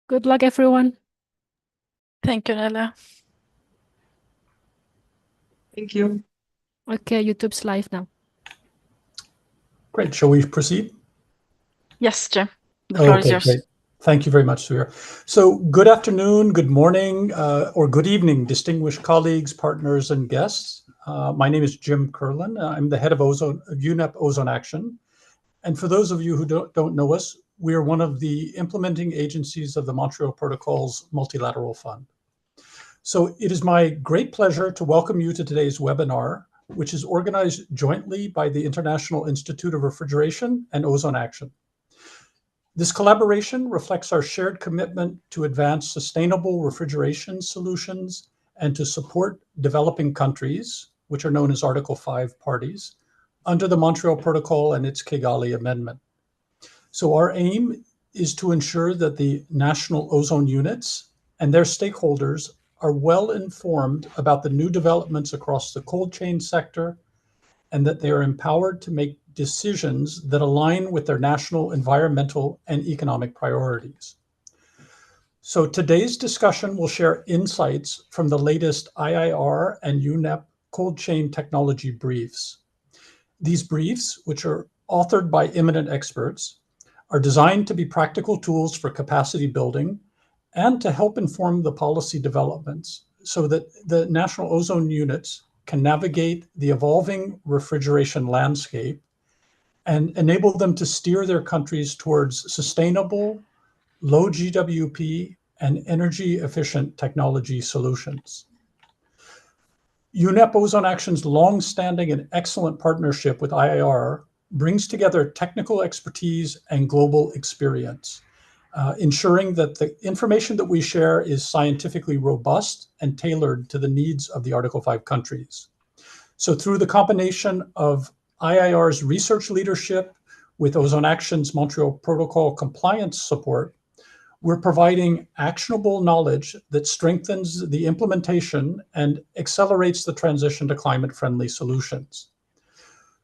Good luck, everyone. Thank you, Nella. Thank you. Okay, YouTube's live now. Great. Shall we proceed? Yes, Jim. The floor is yours. Great. Thank you very much, Suya. So good afternoon, good morning, or good evening, distinguished colleagues, partners, and guests. My name is Jim Curlin. I'm the head of UNEP Ozone Action. And for those of you who don't know us, we are one of the implementing agencies of the Montreal Protocol's Multilateral Fund. So it is my great pleasure to welcome you to today's webinar, which is organized jointly by the International Institute of Refrigeration and Ozone Action. This collaboration reflects our shared commitment to advance sustainable refrigeration solutions and to support developing countries, which are known as Article 5 parties, under the Montreal Protocol and its Kigali Amendment. So our aim is to ensure that the national ozone units and their stakeholders are well informed about the new developments across the cold chain sector and that they are empowered to make decisions that align with their national environmental and economic priorities. So today's discussion will share insights from the latest IIR and UNEP cold chain technology briefs. These briefs, which are authored by eminent experts, are designed to be practical tools for capacity building and to help inform the policy developments so that the national ozone units can navigate the evolving refrigeration landscape and enable them to steer their countries towards sustainable, low GWP, and energy efficient technology solutions. UNEP Ozone Action's long-standing and excellent partnership with IIR brings together technical expertise and global experience, ensuring that the information that we share is scientifically robust and tailored to the needs of the Article 5 countries. So through the combination of IIR's research leadership with Ozone Action's Montreal Protocol compliance support, we're providing actionable knowledge that strengthens the implementation and accelerates the transition to climate-friendly solutions.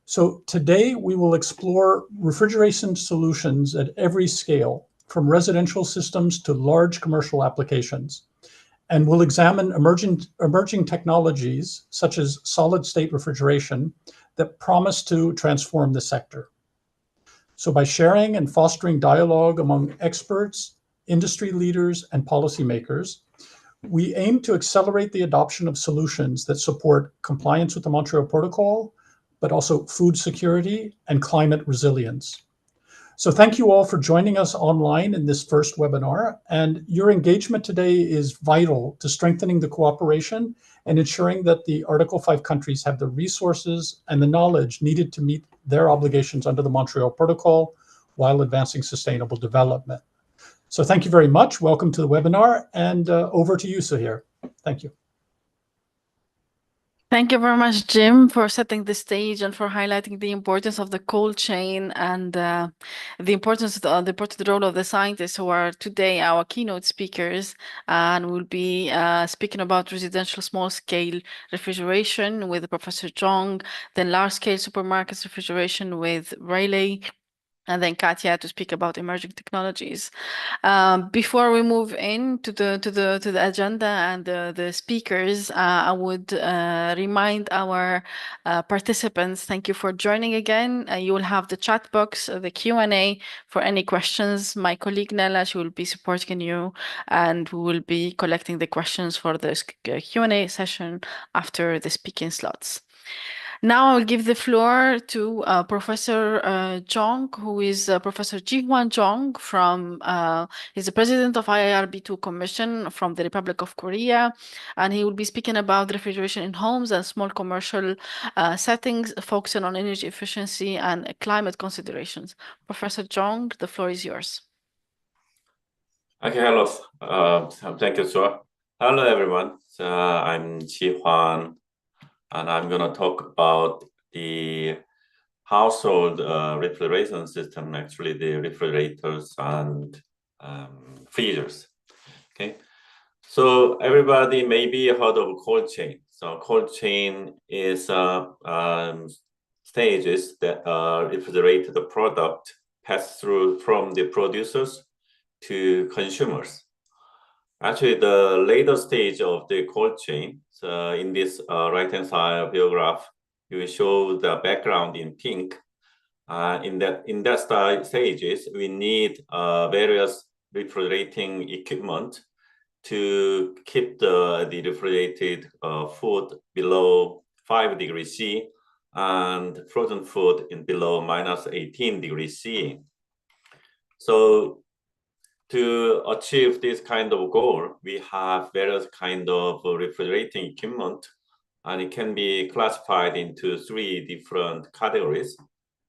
So today we will explore refrigeration solutions at every scale, from residential systems to large commercial applications. And we'll examine emerging technologies such as solid-state refrigeration that promise to transform the sector. So by sharing and fostering dialogue among experts, industry leaders, and policymakers, we aim to accelerate the adoption of solutions that support compliance with the Montreal Protocol, but also food security and climate resilience. So thank you all for joining us online in this first webinar, and your engagement today is vital to strengthening the cooperation and ensuring that the Article 5 countries have the resources and the knowledge needed to meet their obligations under the Montreal Protocol while advancing sustainable development. So thank you very much. Welcome to the webinar, and over to you, Sahir. Thank you. Thank you very much, Jim, for setting the stage and for highlighting the importance of the cold chain and the important role of the scientists who are today our keynote speakers. And we'll be speaking about residential small-scale refrigeration with Professor Zhong, then large-scale supermarkets refrigeration with Riley, and then Katya to speak about emerging technologies. Before we move into the agenda and the speakers, I would remind our participants, thank you for joining again. You will have the chat box, the Q&A for any questions. My colleague Nella, she will be supporting you, and we will be collecting the questions for this Q&A session after the speaking slots. Now I'll give the floor to Professor Zhong, who is Professor Ji-Hwan Zhong from, he's the president of IIRB2 Commission from the Republic of Korea, and he will be speaking about refrigeration in homes and small commercial settings, focusing on energy efficiency and climate considerations. Professor Zhong, the floor is yours. Okay, hello. Thank you, sir. Hello, everyone. I'm Ji-Hwan, and I'm going to talk about the household refrigeration system, actually the refrigerators and freezers. Okay, so everybody maybe heard of cold chain. So cold chain is stages that refrigerate the product pass through from the producers to consumers. Actually, the later stage of the cold chain. So in this right-hand side of your graph, you will show the background in pink. In that stages, we need various refrigerating equipment to keep the refrigerated food below 5 degrees C and frozen food in below minus 18 degrees C. So to achieve this kind of goal, we have various kind of refrigerating equipment, and it can be classified into 3 different categories,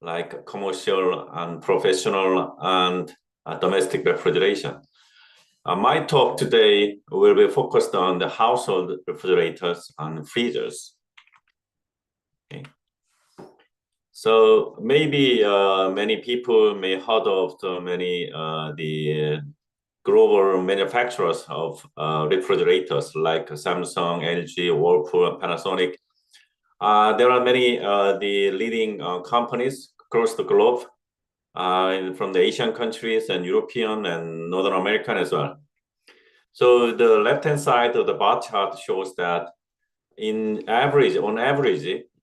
like commercial and professional and domestic refrigeration. My talk today will be focused on the household refrigerators and freezers. Okay. So maybe many people may heard of the global manufacturers of refrigerators like Samsung, LG, Whirlpool, and Panasonic. There are many the leading companies across the globe, from the Asian countries and European and Northern American as well. So the left-hand side of the bar chart shows that on average,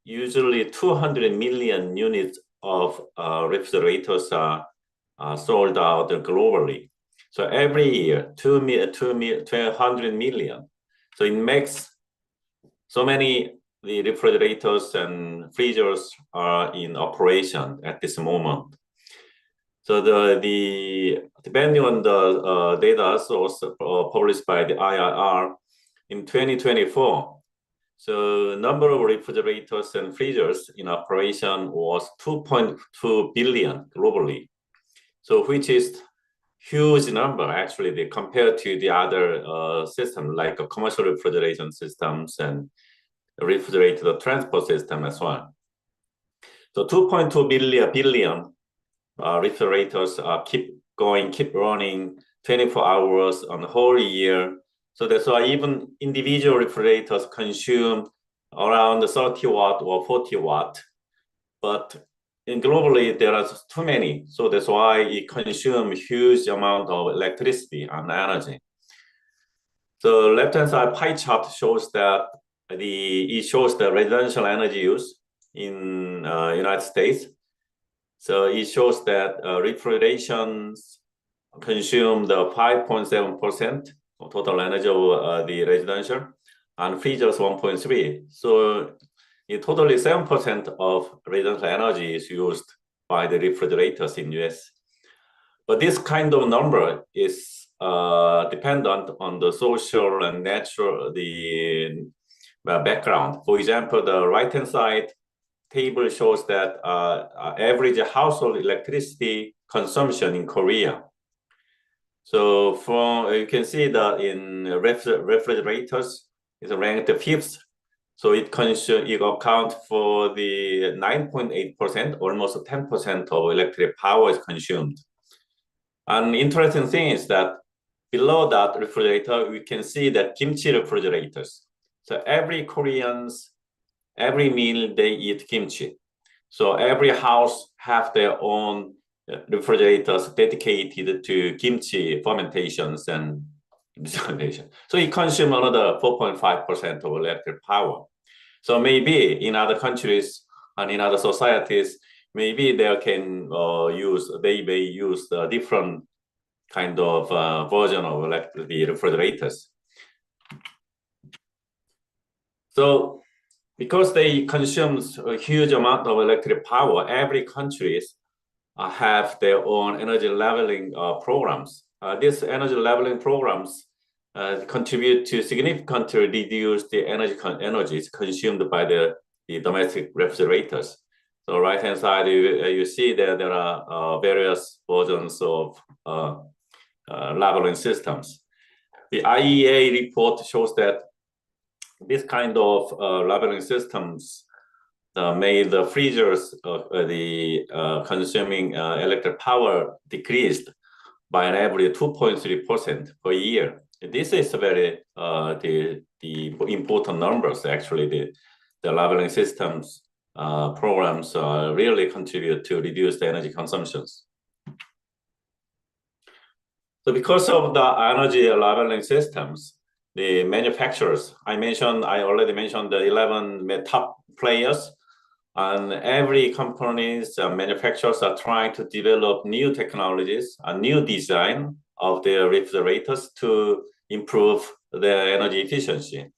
usually 200 million units of refrigerators are sold out globally. So every year, 200 million. So it makes so many the refrigerators and freezers are in operation at this moment. So depending on the data source published by the IRR in 2024, so number of refrigerators and freezers in operation was 2.2 billion globally. So which is huge number actually compared to the other systems like commercial refrigeration systems and refrigerator transport system as well. So 2.2 billion refrigerators keep running 24 hours on the whole year. So that's why even individual refrigerators consume around 30 watt or 40 watt. But globally, there are too many. So that's why it consumes huge amount of electricity and energy. So left-hand side pie chart shows that it shows the residential energy use in United States. So it shows that refrigerations consume the 5.7% of total energy of the residential, and freezers 1.3. So in totally 7% of residential energy is used by the refrigerators in US. But this kind of number is dependent on the social and natural background. For example, the right-hand side table shows that average household electricity consumption in Korea. So you can see that in refrigerators is ranked 5th. So it accounts for the 9.8%, almost 10% of electric power is consumed. An interesting thing is that below that refrigerator, we can see that kimchi refrigerators. So every meal they eat kimchi. So every house have their own refrigerators dedicated to kimchi fermentations and distillation. So it consumes another 4.5% of electric power. So maybe in other countries and in other societies, maybe they may use a different kind of version of the refrigerators. So because they consume a huge amount of electric power, every countries have their own energy leveling programs. These energy leveling programs contribute to significantly reduce the energy consumed by the domestic refrigerators. So right-hand side, you see that there are various versions of leveling systems. The IEA report shows that this kind of leveling systems made the freezers consuming electric power decreased by an average 2.3% per year. This is very the important numbers. Actually, the leveling systems programs really contribute to reduce the energy consumptions. So because of the energy labeling systems, the manufacturers, I already mentioned the 11 top players, and every company's manufacturers are trying to develop new technologies, a new design of their refrigerators to improve their energy efficiency.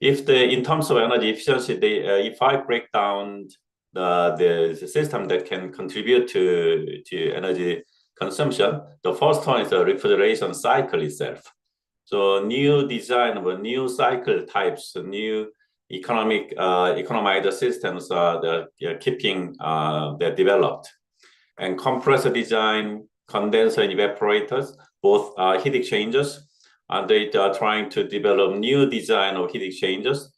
In terms of energy efficiency, if I break down the system that can contribute to energy consumption, the first one is the refrigeration cycle itself. So new design of new cycle types, new economizer systems they're developed. And compressor design, condenser and evaporators, both are heat exchangers, and they are trying to develop new design of heat exchangers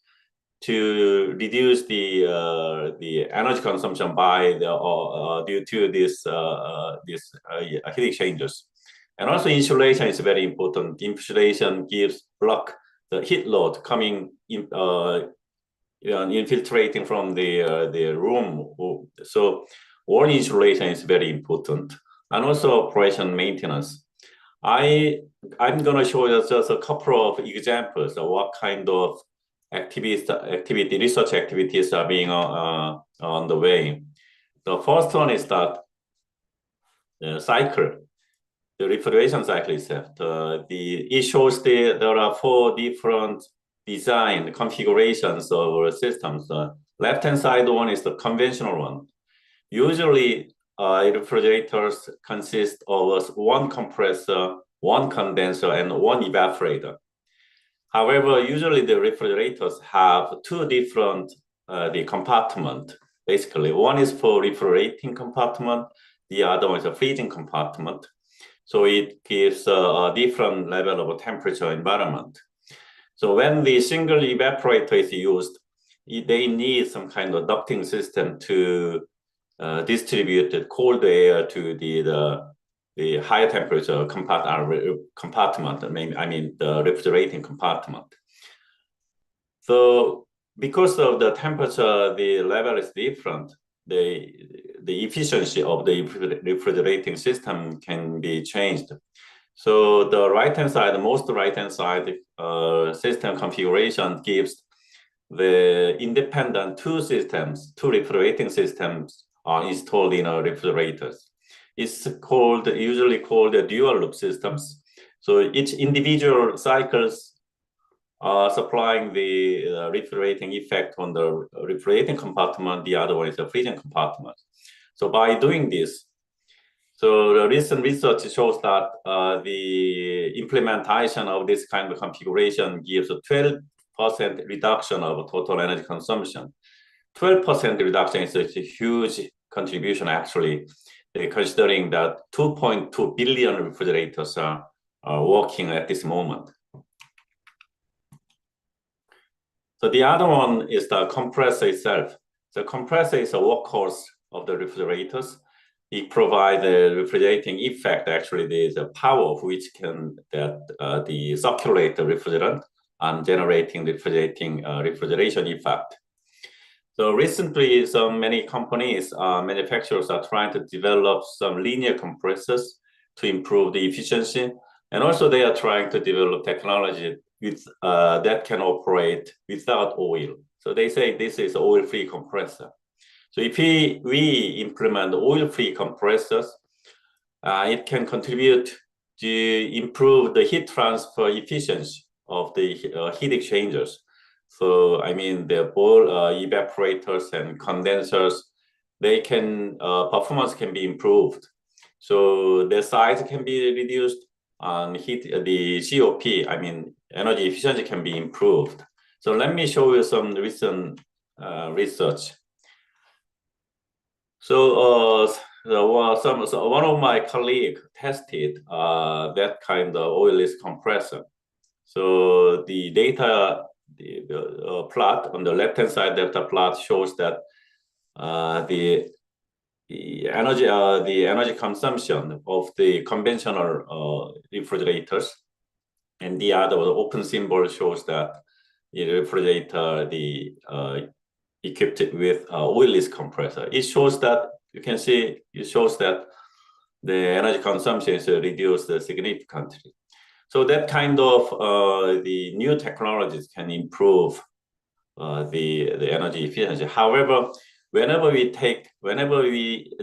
to reduce the energy consumption due to these heat exchangers. And also insulation is very important. Insulation block the heat load coming in, infiltrating from the room. So all insulation is very important, and also operation maintenance. I'm going to show you just a couple of examples of what kind of research activities are being on the way. The first one is that cycle. The refrigeration cycle itself. It shows there are 4 different design configurations of systems. The left-hand side one is the conventional one. Usually, refrigerators consist of 1 compressor, 1 condenser, and 1 evaporator. However, usually the refrigerators have 2 different compartment. Basically, one is for refrigerating compartment, the other one is a freezing compartment. So it gives a different level of temperature environment. So when the single evaporator is used, they need some kind of ducting system to distribute the cold air to the higher temperature compartment. I mean the refrigerating compartment. So because of the temperature, the level is different. The efficiency of the refrigerating system can be changed. So the right-hand side, the most right-hand side system configuration gives the independent 2 refrigerating systems are installed in our refrigerators. It's usually called the dual loop systems. So each individual cycles are supplying the refrigerating effect on the refrigerating compartment. The other one is the freezing compartment. So by doing this, so the recent research shows that the implementation of this kind of configuration gives a 12% reduction of total energy consumption. 12% reduction is a huge contribution, actually, considering that 2.2 billion refrigerators are working at this moment. So the other one is the compressor itself. The compressor is a workhorse of the refrigerators. It provides a refrigerating effect. Actually, there is a power of which can circulate the refrigerant and generating refrigeration effect. So recently, many companies, manufacturers are trying to develop some linear compressors to improve the efficiency. And also they are trying to develop technology that can operate without oil. So they say this is oil-free compressor. So if we implement oil-free compressors, it can contribute to improve the heat transfer efficiency of the heat exchangers. So I mean, the both evaporators and condensers, they performance can be improved. So the size can be reduced, and the COP, I mean, energy efficiency can be improved. So let me show you some recent research. So one of my colleagues tested that kind of oilless compressor. So the data, the plot on the left-hand side data plot shows that the energy consumption of the conventional refrigerators, and the other open symbol shows that the refrigerator equipped with oilless compressor. It shows that, you can see, it shows that the energy consumption is reduced significantly. So that kind of the new technologies can improve the energy efficiency. However, whenever we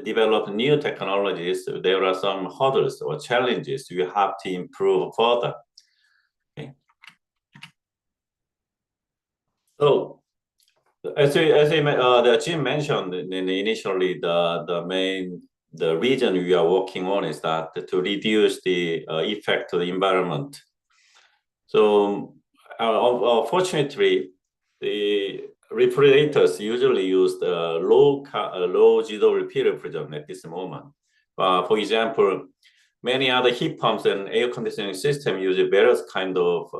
develop new technologies, there are some hurdles or challenges we have to improve further. Okay. So the Jim mentioned initially, the reason we are working on is that to reduce the effect to the environment. So fortunately, the refrigerators usually use the low GWP refrigerant at this moment. For example, many other heat pumps and air conditioning systems use various kind of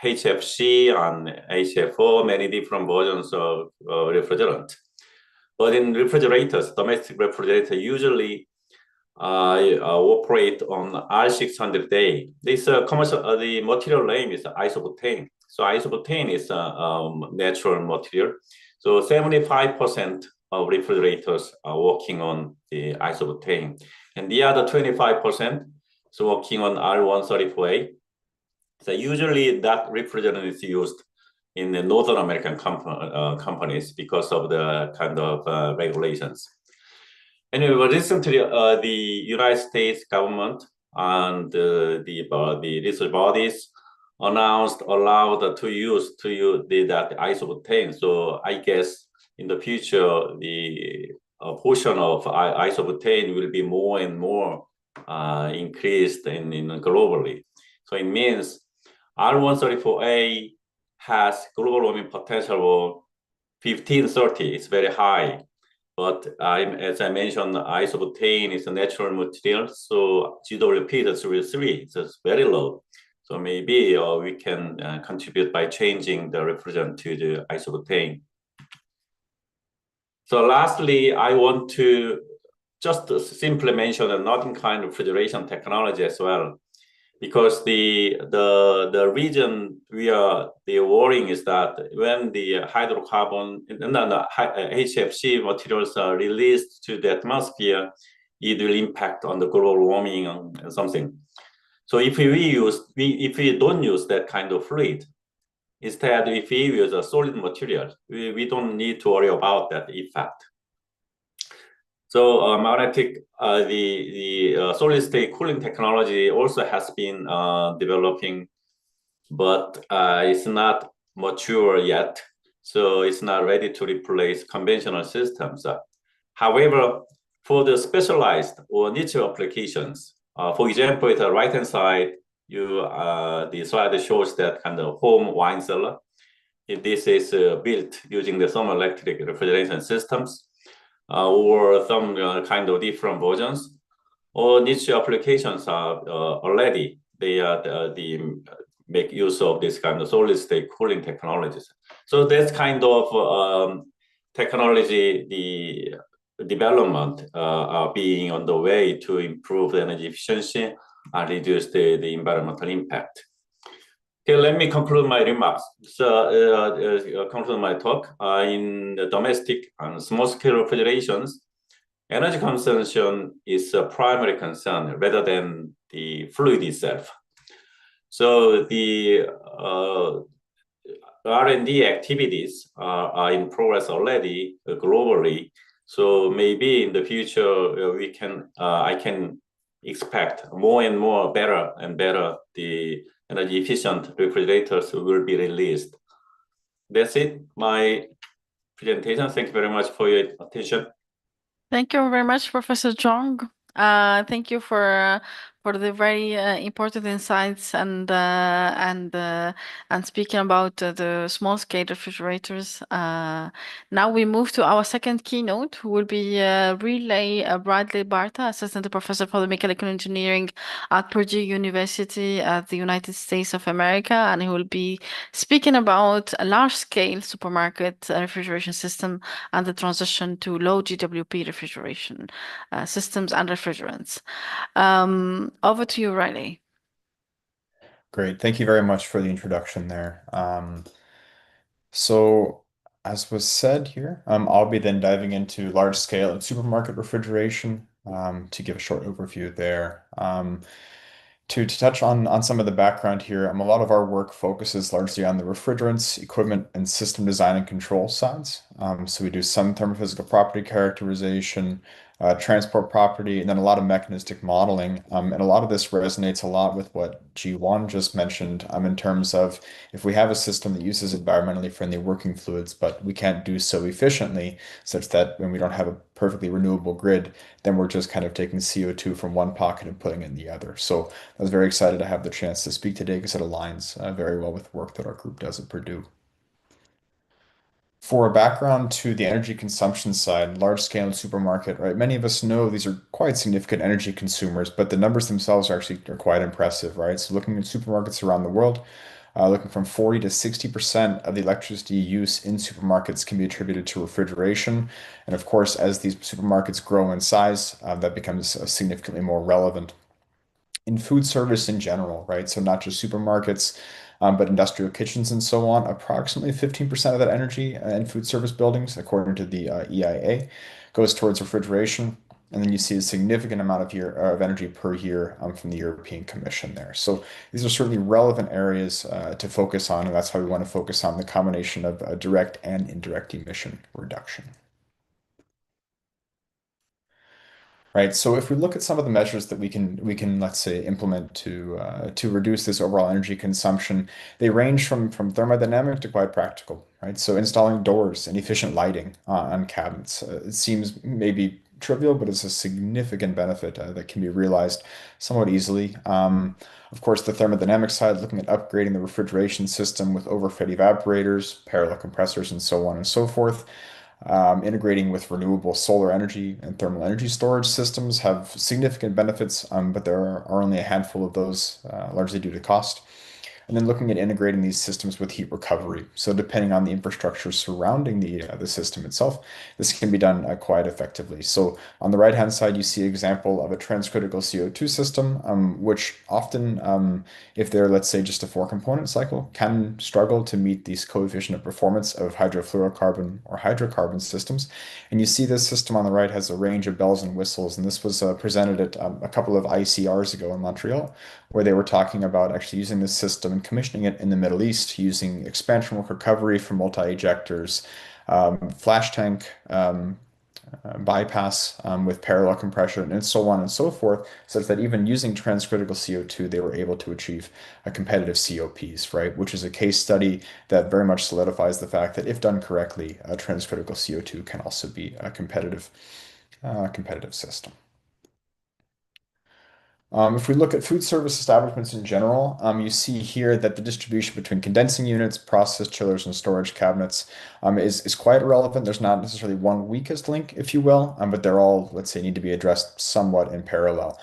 HFC and HFO, many different versions of refrigerant. But in refrigerators, domestic refrigerator usually operate on R600A. This commercial, the material name is isobutane. So isobutane is a natural material. So 75% of refrigerators are working on the isobutane, and the other 25% is working on R134A. So usually that refrigerant is used in the Northern American companies because of the kind of regulations. Anyway, recently the United States government and the research bodies announced allowed to use that isobutane. So I guess in the future the portion of isobutane will be more and more increased in globally. So it means R134A has global warming potential of 1530. It's very high. But as I mentioned, isobutane is a natural material, so GWP is 3, so it's very low. So maybe we can contribute by changing the refrigerant to the isobutane. So lastly, I want to just simply mention another kind of refrigeration technology as well, because the reason the worrying is that when the hydrocarbon and the HFC materials are released to the atmosphere, it will impact on the global warming and something. So if we don't use that kind of fluid, instead if we use a solid material, we don't need to worry about that effect. So magnetic, the solid state cooling technology also has been developing, but it's not mature yet. So it's not ready to replace conventional systems. However, for the specialized or niche applications, for example, at the right-hand side, the slide shows that kind of home wine cellar. If this is built using the thermoelectric refrigeration systems, or some kind of different versions, or niche applications are already make use of this kind of solid state cooling technologies. So that's kind of technology, the development are being on the way to improve the energy efficiency and reduce the environmental impact. Okay, let me conclude my remarks. So, conclude my talk. In the domestic and small-scale refrigerations, energy consumption is a primary concern rather than the fluid itself. So the R&D activities are in progress already globally. So maybe in the future I can expect more and more better and better the energy efficient refrigerators will be released. That's it, my presentation. Thank you very much for your attention. Thank you very much, Professor Zhang. Thank you for the very important insights and speaking about the small scale refrigerators. Now we move to our second keynote, who will be Relay Bradley Barta, Assistant Professor for Mechanical Engineering at Purdue University at the United States of America, and he will be speaking about a large scale supermarket refrigeration system and the transition to low GWP refrigeration systems and refrigerants. Over to you, Riley. Great. Thank you very much for the introduction there. So as was said here, I'll be then diving into large scale and supermarket refrigeration. to give a short overview there. To touch on some of the background here, a lot of our work focuses largely on the refrigerants, equipment, and system design and control sides. So we do some thermophysical property characterization, transport property, and then a lot of mechanistic modeling. And a lot of this resonates a lot with what Ji-Wan just mentioned in terms of if we have a system that uses environmentally friendly working fluids, but we can't do so efficiently, such that when we don't have a perfectly renewable grid, then we're just kind of taking CO2 from one pocket and putting it in the other. So I was very excited to have the chance to speak today because it aligns very well with work that our group does at Purdue. For a background to the energy consumption side, large scale supermarket, right? Many of us know these are quite significant energy consumers, but the numbers themselves are quite impressive, right? So looking at supermarkets around the world, looking from 40 to 60% of the electricity use in supermarkets can be attributed to refrigeration. And of course, as these supermarkets grow in size, that becomes significantly more relevant in food service in general, right? So not just supermarkets, but industrial kitchens and so on. Approximately 15% of that energy in food service buildings, according to the EIA, goes towards refrigeration. And then you see a significant amount of energy per year from the European Commission there. So these are certainly relevant areas to focus on, and that's why we want to focus on the combination of direct and indirect emission reduction. Right. So if we look at some of the measures that we can let's say implement to reduce this overall energy consumption, they range from thermodynamic to quite practical. Right. So installing doors and efficient lighting on cabinets. It seems maybe trivial, but it's a significant benefit that can be realized somewhat easily. Of course, the thermodynamic side, looking at upgrading the refrigeration system with overfed evaporators, parallel compressors, and so on and so forth. Integrating with renewable solar energy and thermal energy storage systems have significant benefits, but there are only a handful of those, largely due to cost. And then looking at integrating these systems with heat recovery. So depending on the infrastructure surrounding the system itself, this can be done quite effectively. So on the right-hand side, you see an example of a transcritical CO2 system, which often, if they're, let's say, just a four-component cycle, can struggle to meet these coefficient of performance of hydrofluorocarbon or hydrocarbon systems. And you see this system on the right has a range of bells and whistles, and this was presented at a couple of ICRs ago in Montreal, where they were talking about actually using this system and commissioning it in the Middle East using expansion work recovery from multi-ejectors, flash tank bypass with parallel compression, and so on and so forth, such that even using transcritical CO2, they were able to achieve a competitive COPs, right? Which is a case study that very much solidifies the fact that if done correctly, transcritical CO2 can also be a competitive system. If we look at food service establishments in general, you see here that the distribution between condensing units, process chillers, and storage cabinets is quite relevant. There's not necessarily one weakest link, if you will, but they're all, let's say, need to be addressed somewhat in parallel.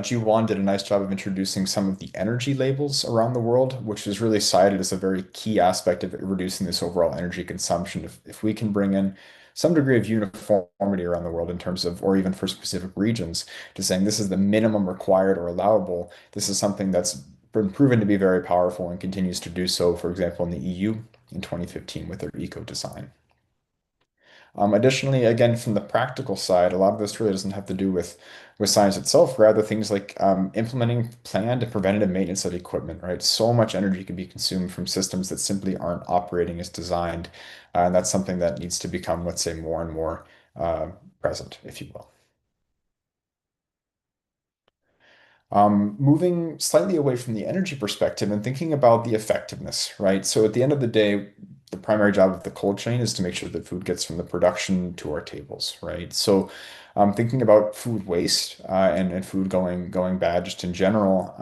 Ji-Wan did a nice job of introducing some of the energy labels around the world, which is really cited as a very key aspect of reducing this overall energy consumption. If we can bring in some degree of uniformity around the world in terms of, or even for specific regions, to saying this is the minimum required or allowable, this is something that's been proven to be very powerful and continues to do so, for example, in the EU in 2015 with their eco design. Additionally, again, from the practical side, a lot of this really doesn't have to do with science itself, rather things like implementing planned and preventative maintenance of equipment, right? So much energy can be consumed from systems that simply aren't operating as designed. And that's something that needs to become, let's say, more and more present, if you will. Moving slightly away from the energy perspective and thinking about the effectiveness, right? So at the end of the day, the primary job of the cold chain is to make sure that food gets from the production to our tables, right? So thinking about food waste and food going bad just in general,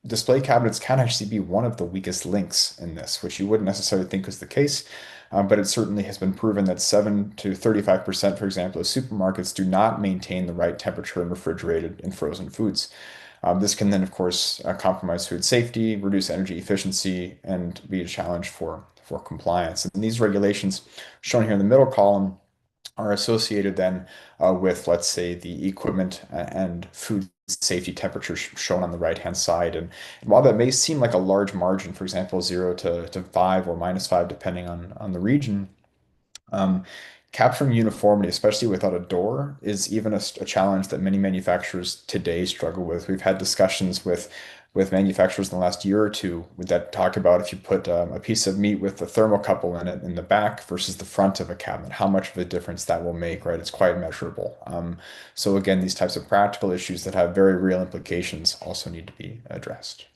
display cabinets can actually be one of the weakest links in this, which you wouldn't necessarily think is the case. But it certainly has been proven that 7 to 35%, for example, of supermarkets do not maintain the right temperature in refrigerated and frozen foods. This can then, of course, compromise food safety, reduce energy efficiency, and be a challenge for compliance. And these regulations, shown here in the middle column, are associated then with, let's say, the equipment and food safety temperatures shown on the right-hand side. And while that may seem like a large margin, for example, 0 to 5 or -5, depending on the region, capturing uniformity, especially without a door, is even a challenge that many manufacturers today struggle with. We've had discussions with manufacturers in the last year or two that talk about if you put a piece of meat with a thermocouple in it in the back versus the front of a cabinet, how much of a difference that will make, right? It's quite measurable. So again, these types of practical issues that have very real implications also need to be addressed.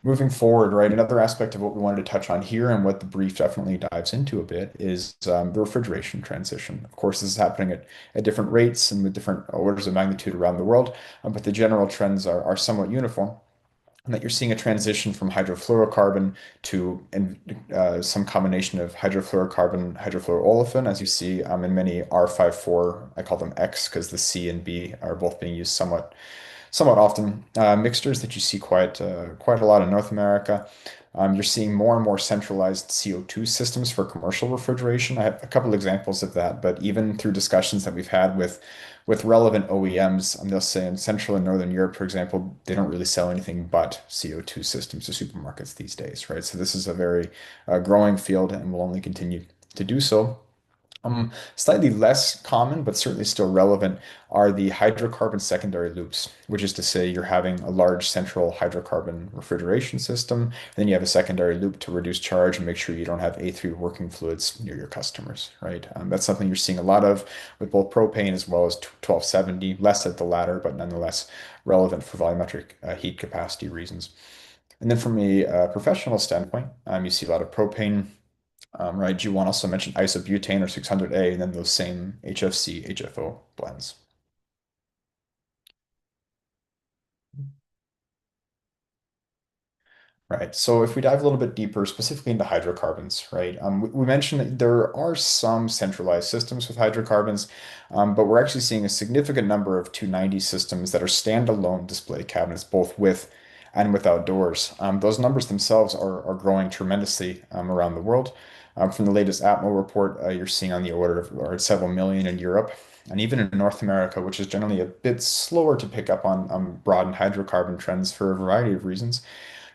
Moving forward, right, another aspect of what we wanted to touch on here and what the brief definitely dives into a bit is the refrigeration transition. Of course, this is happening at different rates and with different orders of magnitude around the world, but the general trends are somewhat uniform. And that you're seeing a transition from hydrofluorocarbon to some combination of hydrofluorocarbon, hydrofluoroolefin, as you see in many R54, I call them X because the C and B are both being used somewhat often. Mixtures that you see quite a lot in North America. You're seeing more and more centralized CO2 systems for commercial refrigeration. I have a couple examples of that, but even through discussions that we've had with relevant OEMs, they'll say in Central and Northern Europe, for example, they don't really sell anything but CO2 systems to supermarkets these days, right? So this is a very growing field and will only continue to do so. Slightly less common, but certainly still relevant, are the hydrocarbon secondary loops, which is to say you're having a large central hydrocarbon refrigeration system, and then you have a secondary loop to reduce charge and make sure you don't have A3 working fluids near your customers, right? That's something you're seeing a lot of with both propane as well as 1270, less at the latter, but nonetheless relevant for volumetric heat capacity reasons. And then from a professional standpoint, you see a lot of propane. Right, G1 also mentioned isobutane or 600A, and then those same HFC, HFO blends. Right, so if we dive a little bit deeper, specifically into hydrocarbons, right, we mentioned that there are some centralized systems with hydrocarbons, but we're actually seeing a significant number of 290 systems that are standalone display cabinets, both with and without doors. Those numbers themselves are growing tremendously around the world. From the latest ATMO report, you're seeing on the order of or several million in Europe. And even in North America, which is generally a bit slower to pick up on broadened hydrocarbon trends for a variety of reasons,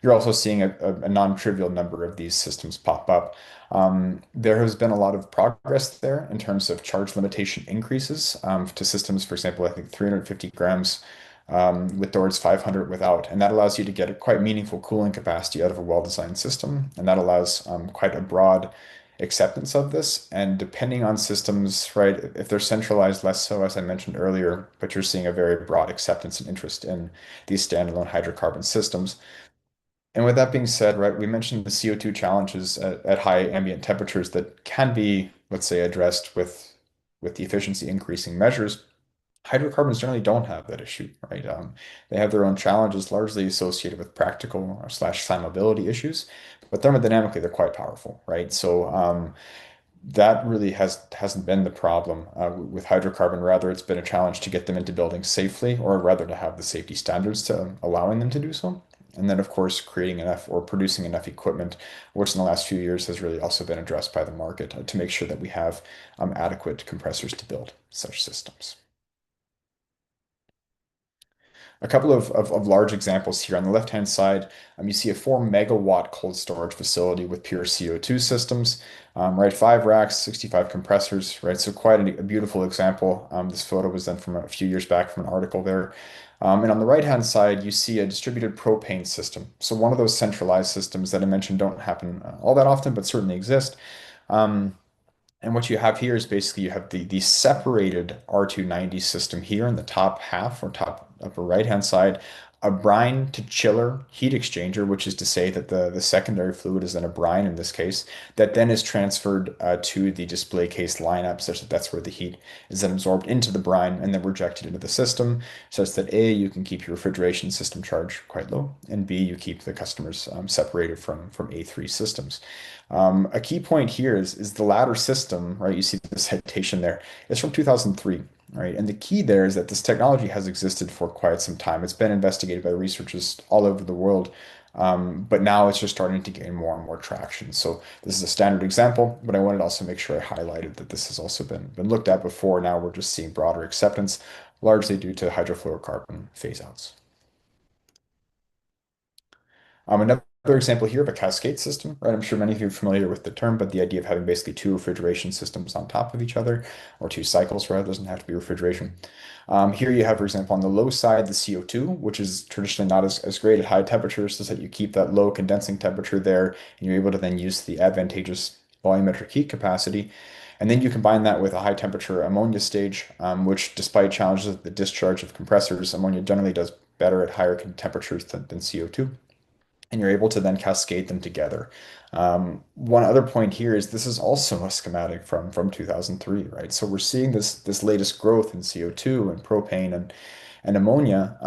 you're also seeing a non-trivial number of these systems pop up. There has been a lot of progress there in terms of charge limitation increases to systems, for example, I think 350 grams with doors 500 without, and that allows you to get a quite meaningful cooling capacity out of a well-designed system, and that allows quite a broad acceptance of this. And depending on systems, right, if they're centralized, less so, as I mentioned earlier, but you're seeing a very broad acceptance and interest in these standalone hydrocarbon systems. And with that being said, right, we mentioned the CO2 challenges at high ambient temperatures that can be, let's say, addressed with the efficiency increasing measures. Hydrocarbons generally don't have that issue, right? They have their own challenges largely associated with practical or slash flammability issues, but thermodynamically they're quite powerful, right? So that really hasn't been the problem with hydrocarbon. Rather, it's been a challenge to get them into buildings safely, or rather to have the safety standards to allowing them to do so. And then, of course, creating enough or producing enough equipment, which in the last few years has really also been addressed by the market to make sure that we have adequate compressors to build such systems. A couple of large examples here. On the left-hand side, you see a 4 megawatt cold storage facility with pure CO2 systems, right? 5 racks, 65 compressors, right? So quite a beautiful example. This photo was then from a few years back from an article there. And on the right-hand side, you see a distributed propane system. So one of those centralized systems that I mentioned don't happen all that often, but certainly exist. And what you have here is basically you have the separated R290 system here in the top half or top upper right-hand side, a brine to chiller heat exchanger, which is to say that the secondary fluid is in a brine in this case, that then is transferred to the display case lineup such that that's where the heat is then absorbed into the brine and then rejected into the system, such that A, you can keep your refrigeration system charge quite low, and B, you keep the customers separated from A3 systems. A key point here is the latter system, right? You see the citation there. It's from 2003, right? And the key there is that this technology has existed for quite some time. It's been investigated by researchers all over the world, but now it's just starting to gain more and more traction. So this is a standard example, but I wanted to also make sure I highlighted that this has also been looked at before. Now we're just seeing broader acceptance, largely due to hydrofluorocarbon phase outs. Another Another example here of a cascade system, right? I'm sure many of you are familiar with the term, but the idea of having basically two refrigeration systems on top of each other, or two cycles, rather, doesn't have to be refrigeration. Here you have, for example, on the low side, the CO2, which is traditionally not as great at high temperatures, so that you keep that low condensing temperature there, and you're able to then use the advantageous volumetric heat capacity. And then you combine that with a high temperature ammonia stage, which despite challenges with the discharge of compressors, ammonia generally does better at higher temperatures than CO2. And you're able to then cascade them together. One other point here is this is also a schematic from 2003, right? So we're seeing this latest growth in CO2 and propane and ammonia.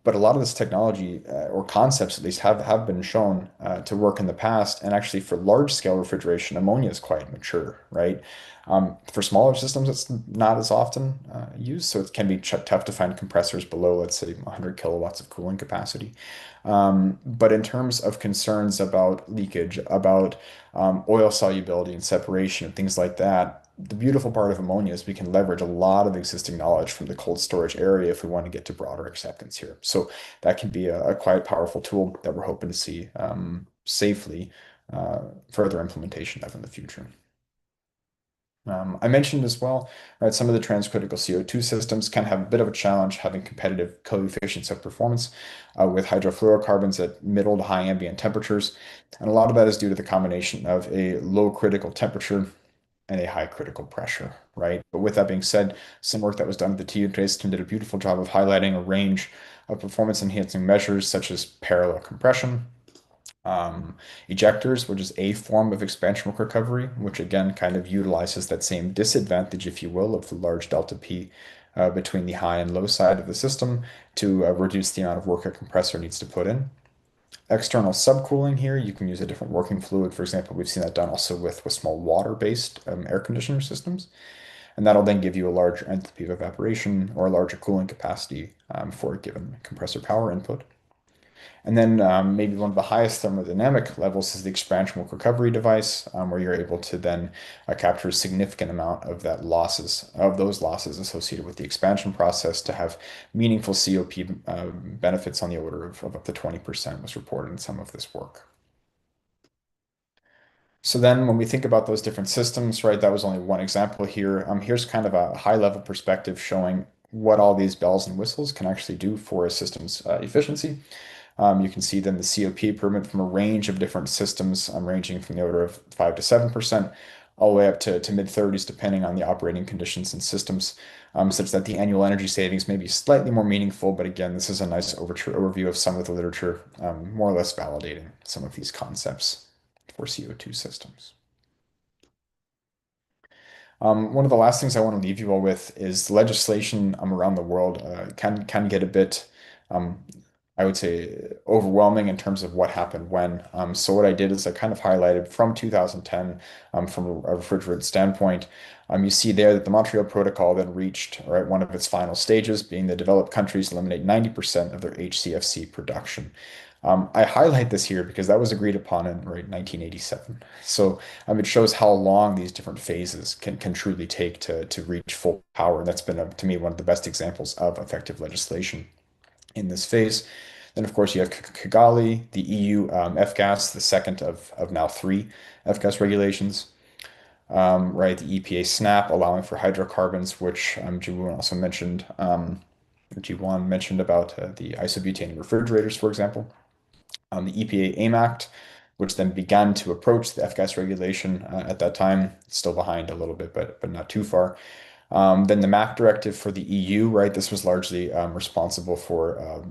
But a lot of this technology or concepts at least have been shown to work in the past. And actually for large scale refrigeration, ammonia is quite mature, right? For smaller systems, it's not as often used. So it can be tough to find compressors below, let's say, 100 kilowatts of cooling capacity. But in terms of concerns about leakage, about oil solubility and separation and things like that, the beautiful part of ammonia is we can leverage a lot of existing knowledge from the cold storage area if we want to get to broader acceptance here. So that can be a quite powerful tool that we're hoping to see safely further implementation of in the future. I mentioned as well, right, some of the transcritical CO2 systems can have a bit of a challenge having competitive coefficients of performance with hydrofluorocarbons at middle to high ambient temperatures. And a lot of that is due to the combination of a low critical temperature and a high critical pressure, right? But with that being said, some work that was done at the TU Dresden did a beautiful job of highlighting a range of performance enhancing measures such as parallel compression, ejectors, which is a form of expansion work recovery, which again kind of utilizes that same disadvantage, if you will, of the large delta P between the high and low side of the system to reduce the amount of work a compressor needs to put in. External subcooling here, you can use a different working fluid. For example, we've seen that done also with small water-based air conditioner systems. And that'll then give you a larger enthalpy of evaporation or a larger cooling capacity for a given compressor power input. And then maybe one of the highest thermodynamic levels is the expansion work recovery device, where you're able to then capture a significant amount of those losses associated with the expansion process to have meaningful COP benefits on the order of up to 20% was reported in some of this work. So then when we think about those different systems, right, that was only one example here. Here's kind of a high level perspective showing what all these bells and whistles can actually do for a system's efficiency. You can see then the COP improvement from a range of different systems, ranging from the order of 5 to 7%, all the way up to mid-30s, depending on the operating conditions and systems, such that the annual energy savings may be slightly more meaningful. But again, this is a nice overview of some of the literature, more or less validating some of these concepts for CO2 systems. One of the last things I want to leave you all with is legislation around the world can get a bit I would say overwhelming in terms of what happened when. So what I did is I kind of highlighted from 2010 from a refrigerant standpoint. You see there that the Montreal Protocol then reached right, one of its final stages, being the developed countries eliminate 90% of their HCFC production. I highlight this here because that was agreed upon in 1987. So it shows how long these different phases can truly take to reach full power. And that's been, to me, one of the best examples of effective legislation in this phase. Then, of course, you have Kigali, the EU F-gas, the second of now three F-gas regulations, right? The EPA SNAP allowing for hydrocarbons, which Jiwon also mentioned, Jiwon mentioned about the isobutane refrigerators, for example. The EPA AIM Act, which then began to approach the F-gas regulation at that time, still behind a little bit, but not too far. Then the MAC directive for the EU, right? This was largely responsible for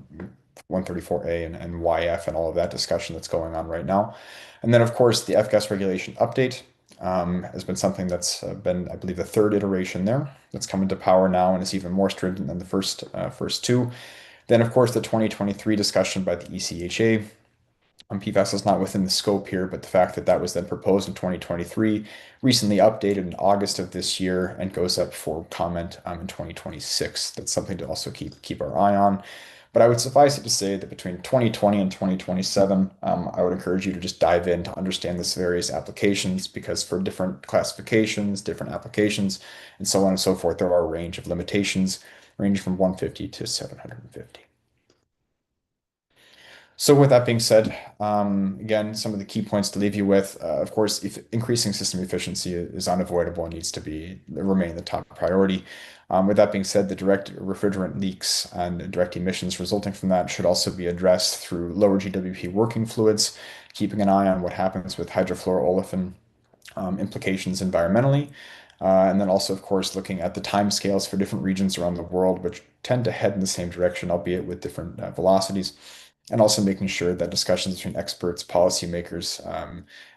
134A and YF and all of that discussion that's going on right now. And then, of course, the F-gas regulation update has been something that's been, I believe, the third iteration there that's come into power now and is even more stringent than the first two. Then, of course, the 2023 discussion by the ECHA. PFAS is not within the scope here, but the fact that that was then proposed in 2023, recently updated in August of this year, and goes up for comment in 2026. That's something to also keep our eye on. But I would suffice it to say that between 2020 and 2027, I would encourage you to just dive in to understand this various applications, because for different classifications, different applications, and so on and so forth, there are a range of limitations ranging from 150 to 750. So with that being said, again, some of the key points to leave you with, of course, if increasing system efficiency is unavoidable and needs to remain the top priority. With that being said, the direct refrigerant leaks and direct emissions resulting from that should also be addressed through lower GWP working fluids, keeping an eye on what happens with hydrofluoroolefin implications environmentally. And then also, of course, looking at the timescales for different regions around the world, which tend to head in the same direction, albeit with different velocities. And also making sure that discussions between experts, policymakers,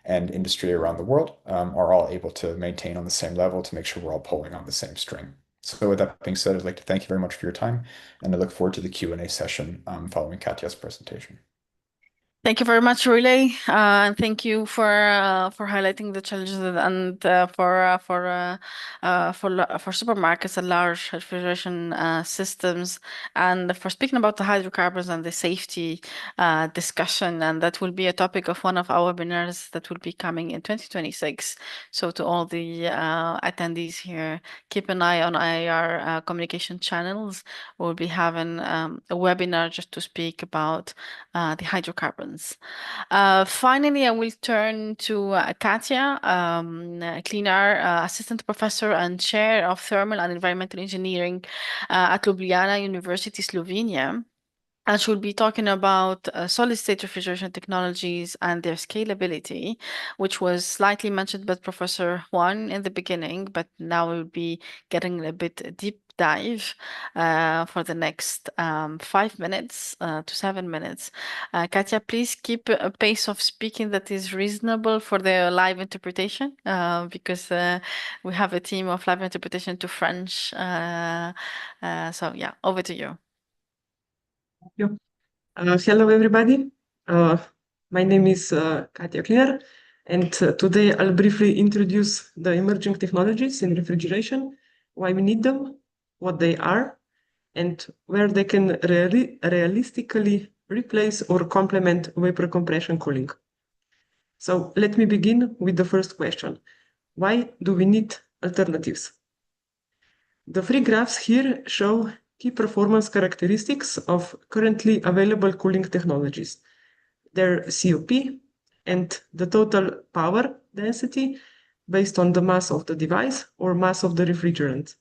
and industry around the world are all able to maintain on the same level to make sure we're all pulling on the same string. So with that being said, I'd like to thank you very much for your time, and I look forward to the Q&A session following Katja's presentation. Thank you very much, Relay, and thank you for highlighting the challenges and for supermarkets and large refrigeration systems, and for speaking about the hydrocarbons and the safety discussion. And that will be a topic of one of our webinars that will be coming in 2026. So to all the attendees here, keep an eye on our communication channels. We'll be having a webinar just to speak about the hydrocarbons. Finally, I will turn to Katja Klinar, Assistant Professor and Chair of Thermal and Environmental Engineering at Ljubljana University, Slovenia. And she'll be talking about solid-state refrigeration technologies and their scalability, which was slightly mentioned by Professor Juan in the beginning, but now we'll be getting a bit deep dive for the next 5 minutes to 7 minutes. Katja, please keep a pace of speaking that is reasonable for the live interpretation, because we have a team of live interpretation to French. So yeah, over to you. Thank you. Hello, everybody. My name is Katja Klinar, and today I'll briefly introduce the emerging technologies in refrigeration, why we need them, what they are, and where they can realistically replace or complement vapor compression cooling. So let me begin with the first question. Why do we need alternatives? The three graphs here show key performance characteristics of currently available cooling technologies, their COP, and the total power density based on the mass of the device or mass of the refrigerant.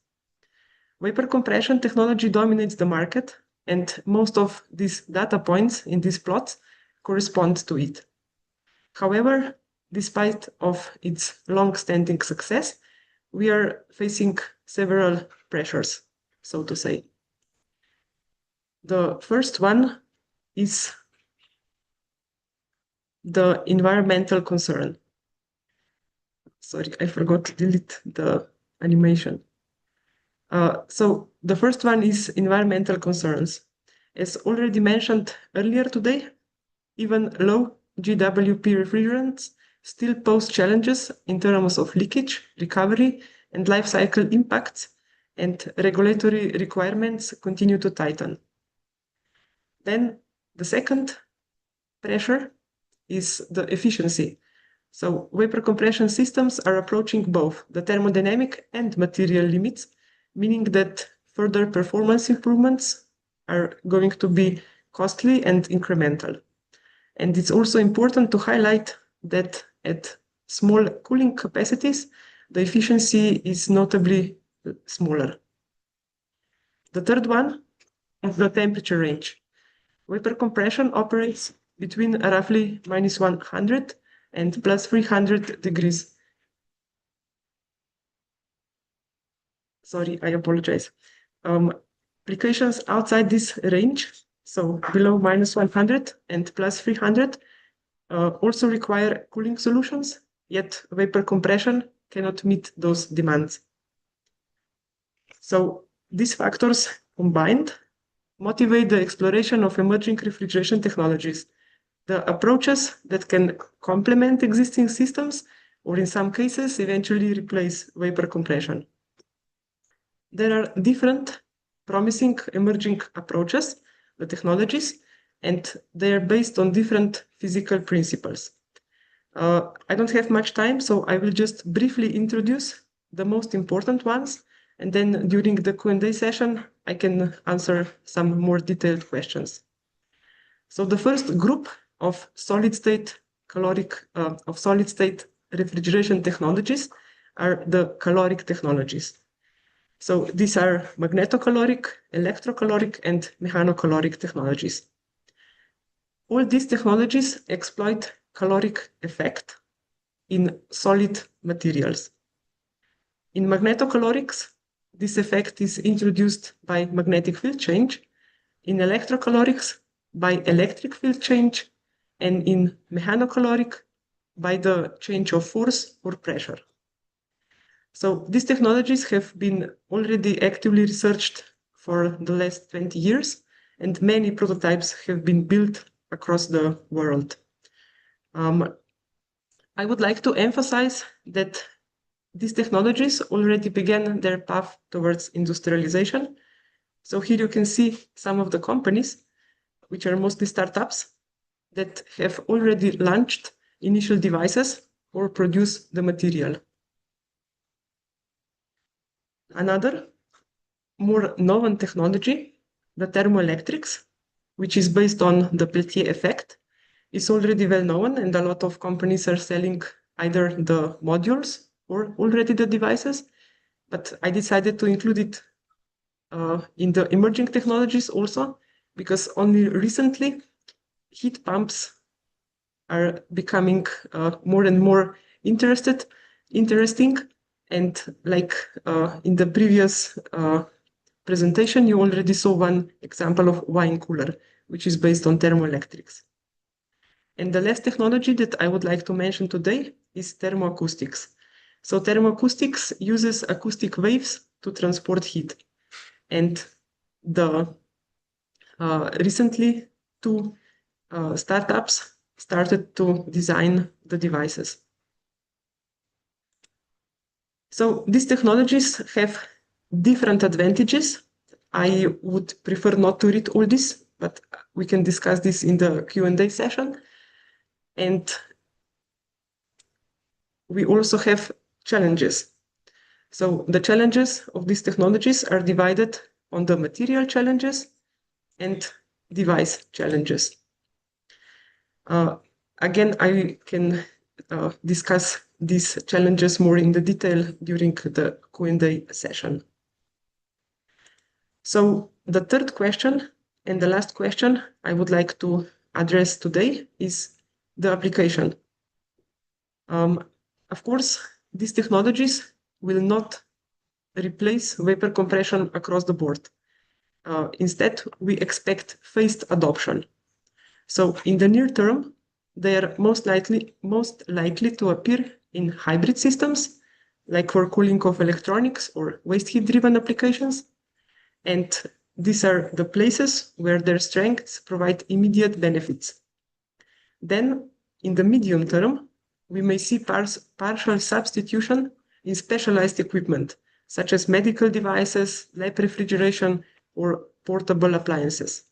Vapor compression technology dominates the market, and most of these data points in these plots correspond to it. However, despite of its long-standing success, we are facing several pressures, so to say. The first one is the environmental concern. Sorry, I forgot to delete the animation. So the first one is environmental concerns. As already mentioned earlier today, even low GWP refrigerants still pose challenges in terms of leakage, recovery, and life cycle impacts, and regulatory requirements continue to tighten. Then the second pressure is the efficiency. So vapor compression systems are approaching both the thermodynamic and material limits, meaning that further performance improvements are going to be costly and incremental. And it's also important to highlight that at small cooling capacities, the efficiency is notably smaller. The third one is the temperature range. Vapor compression operates between roughly -100 and +300 degrees. Sorry, I apologize. Applications outside this range, so below -100 and +300, also require cooling solutions, yet vapor compression cannot meet those demands. So these factors combined motivate the exploration of emerging refrigeration technologies, the approaches that can complement existing systems, or in some cases, eventually replace vapor compression. There are different promising emerging approaches, the technologies, and they are based on different physical principles. I don't have much time, so I will just briefly introduce the most important ones, and then during the Q&A session, I can answer some more detailed questions. So the first group of solid-state refrigeration technologies are the caloric technologies. So these are magnetocaloric, electrocaloric, and mechanocaloric technologies. All these technologies exploit caloric effect in solid materials. In magnetocalorics, this effect is introduced by magnetic field change. In electrocalorics, by electric field change, and in mechanocaloric, by the change of force or pressure. So these technologies have been already actively researched for the last 20 years, and many prototypes have been built across the world. I would like to emphasize that these technologies already began their path towards industrialization. So here you can see some of the companies, which are mostly startups, that have already launched initial devices or produce the material. Another more novel technology, the thermoelectrics, which is based on the Peltier effect, is already well known, and a lot of companies are selling either the modules or already the devices. But I decided to include it in the emerging technologies also, because only recently heat pumps are becoming more and more interesting. And like in the previous presentation, you already saw one example of wine cooler, which is based on thermoelectrics. And the last technology that I would like to mention today is thermoacoustics. So thermoacoustics uses acoustic waves to transport heat. And recently, two startups started to design the devices. So these technologies have different advantages. I would prefer not to read all this, but we can discuss this in the Q&A session. And we also have challenges. So the challenges of these technologies are divided on the material challenges and device challenges. Again, I can discuss these challenges more in the detail during the Q&A session. So the third question and the last question I would like to address today is the application. Of course, these technologies will not replace vapor compression across the board. Instead, we expect phased adoption. So in the near term, they are most likely to appear in hybrid systems, like for cooling of electronics or waste heat-driven applications. And these are the places where their strengths provide immediate benefits. Then, in the medium term, we may see partial substitution in specialized equipment, such as medical devices, lab refrigeration, or portable appliances.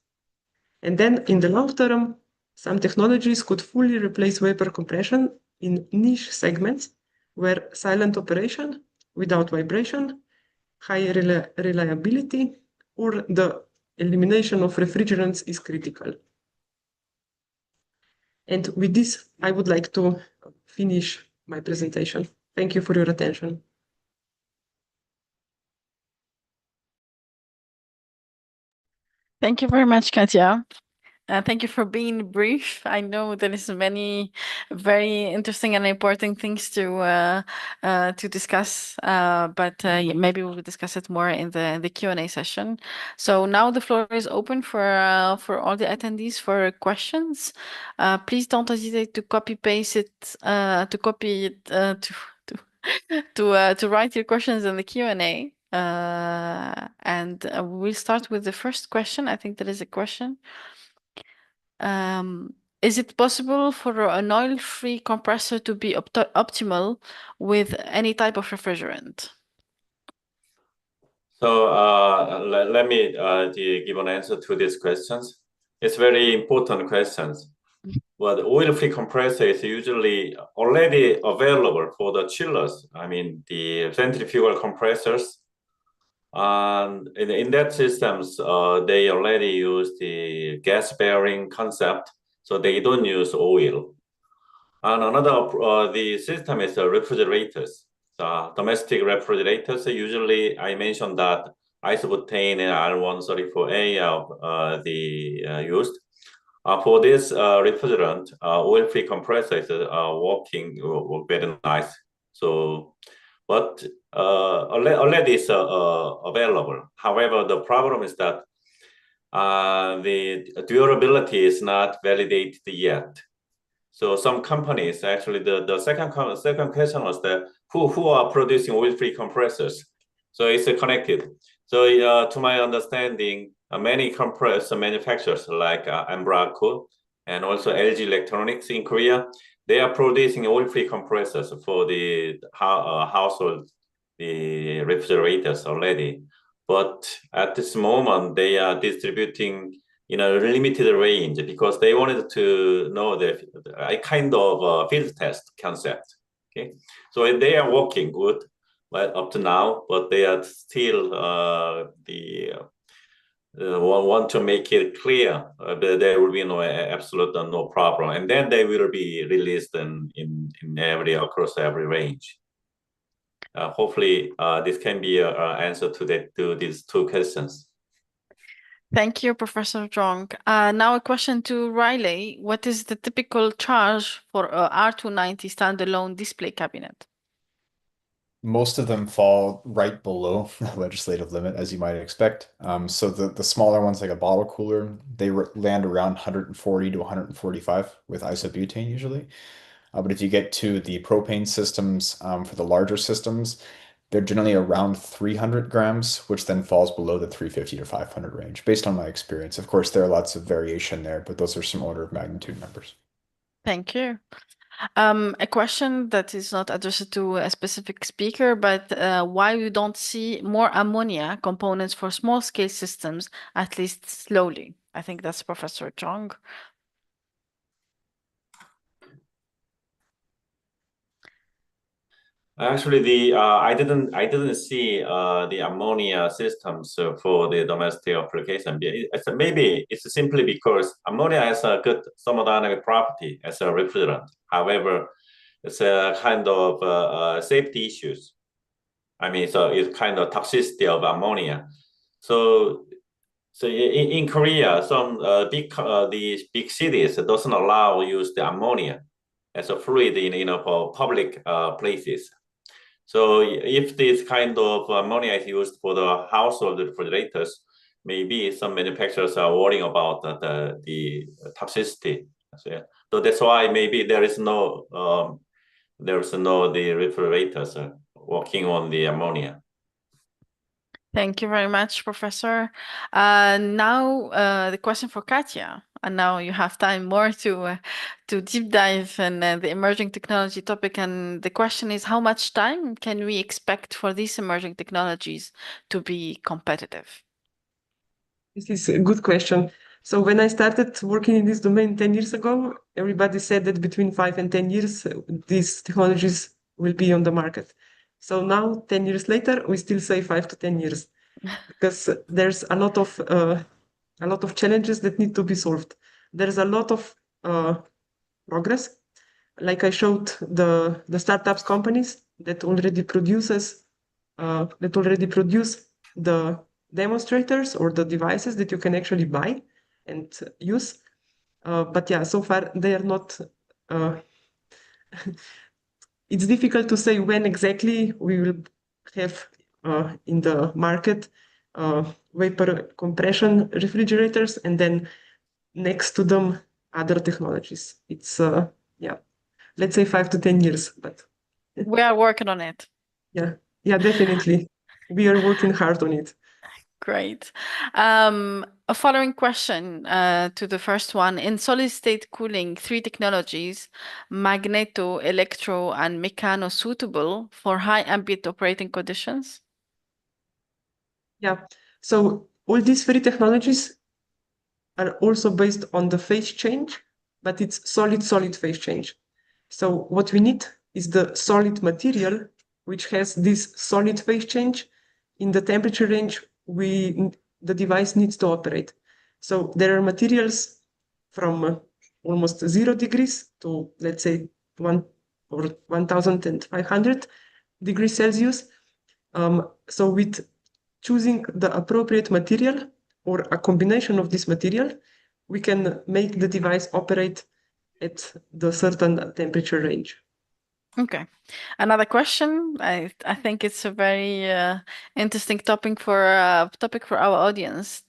And then in the long term, some technologies could fully replace vapor compression in niche segments where silent operation without vibration, high reliability, or the elimination of refrigerants is critical. And with this, I would like to finish my presentation. Thank you for your attention. Thank you very much, Katja. Thank you for being brief. I know there is many very interesting and important things to discuss, but yeah, maybe we will discuss it more in the Q&A session. So now the floor is open for all the attendees for questions. Please don't hesitate to copy paste it, to write your questions in the Q&A. And we'll start with the first question. I think there is a question. Is it possible for an oil-free compressor to be optimal with any type of refrigerant? So let me give an answer to these questions. It's very important questions. Well, the oil-free compressor is usually already available for the chillers. I mean, the centrifugal compressors And in that systems, they already use the gas bearing concept, so they don't use oil. And another, the system is refrigerators. So domestic refrigerators, usually I mentioned that isobutane and R134A are used. For this refrigerant, oil-free compressors are working very nice. So, but already it's available. However, the problem is that the durability is not validated yet. So some companies, actually, the second question was that who are producing oil-free compressors? So it's connected. So to my understanding, many compressor manufacturers like Embraco and also LG Electronics in Korea, they are producing oil-free compressors for the household, the refrigerators already. But at this moment, they are distributing in a limited range because they wanted to know the kind of field test concept. Okay, so they are working good, but up to now, but they are still want to make it clear that there will be no absolute no problem, and then they will be released in across every range. Hopefully, this can be an answer to these two questions. Thank you, Professor Jong. Now a question to Riley. What is the typical charge for a R290 standalone display cabinet? Most of them fall right below the legislative limit, as you might expect. So the smaller ones, like a bottle cooler, they land around 140 to 145 with isobutane usually. But if you get to the propane systems, for the larger systems, they're generally around 300 grams, which then falls below the 350 to 500 range, based on my experience. Of course, there are lots of variation there, but those are some order of magnitude numbers. Thank you. A question that is not addressed to a specific speaker, but why we don't see more ammonia components for small-scale systems, at least slowly? I think that's Professor Jong. Actually, I didn't see the ammonia systems for the domestic application. Maybe it's simply because ammonia has a good thermodynamic property as a refrigerant. However, it's a kind of safety issues. I mean, so it's kind of toxicity of ammonia. So in Korea, some the big cities doesn't allow use the ammonia as a fluid in for public places. So if this kind of ammonia is used for the household refrigerators, maybe some manufacturers are worrying about the toxicity. So that's why maybe there is no the refrigerators working on the ammonia. Thank you very much, Professor. Now the question for Katya. And now you have time more to deep dive in the emerging technology topic. And the question is, how much time can we expect for these emerging technologies to be competitive? This is a good question. So when I started working in this domain 10 years ago, everybody said that between 5 and 10 years, these technologies will be on the market. So now, 10 years later, we still say 5 to 10 years because there's a lot of challenges that need to be solved. There's a lot of progress. Like I showed the startups companies that already produce the demonstrators or the devices that you can actually buy and use. But yeah, so far they are not. It's difficult to say when exactly we will have in the market vapor compression refrigerators, and then next to them other technologies. It's yeah, let's say 5 to 10 years, but we are working on it. Yeah, definitely. We are working hard on it. Great. A following question to the first one. In solid state cooling, 3 technologies, magneto, electro, and mechano suitable for high ambient operating conditions? Yeah, so all these 3 technologies are also based on the phase change, but it's solid phase change. So what we need is the solid material, which has this solid phase change in the temperature range the device needs to operate. So there are materials from almost 0 degrees to, let's say, 1 or 1500 degrees Celsius. So with choosing the appropriate material or a combination of this material, we can make the device operate at the certain temperature range. Okay. Another question. I think it's a very interesting topic for our audience.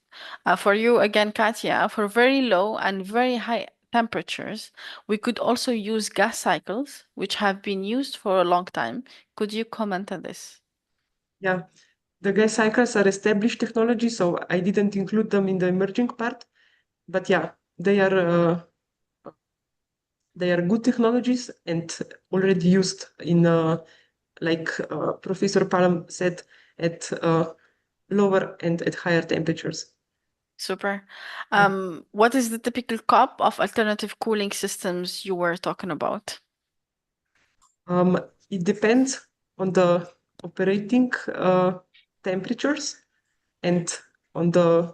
For you again, Katya, for very low and very high temperatures, we could also use gas cycles, which have been used for a long time. Could you comment on this? Yeah, the gas cycles are established technology, so I didn't include them in the emerging part. But yeah, they are good technologies and already used in, like Professor Palm said, at lower and at higher temperatures. Super. What is the typical COP of alternative cooling systems you were talking about? It depends on the operating temperatures and on the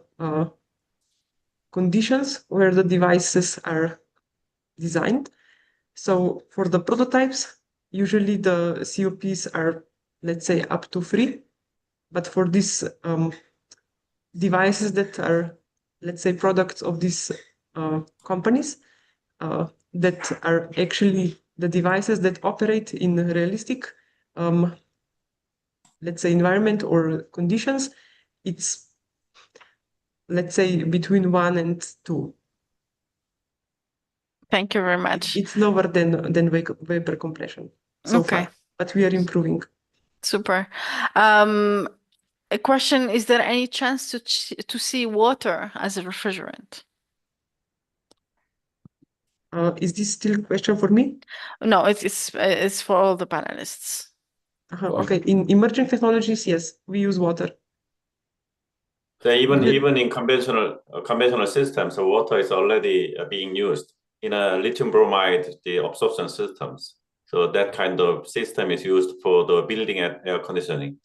conditions where the devices are designed. So for the prototypes, usually the COPs are, let's say, up to 3. But for these devices that are, let's say, products of these companies, that are actually the devices that operate in realistic, let's say, environment or conditions, it's, let's say, between 1 and 2. Thank you very much. It's lower than vapor compression so far, but we are improving. Super. A question, is there any chance to see water as a refrigerant? Is this still a question for me? No, it's for all the panelists. Okay, in emerging technologies, yes, we use water. So even in conventional systems, the water is already being used in a lithium bromide, the absorption systems. So that kind of system is used for the building and air conditioning.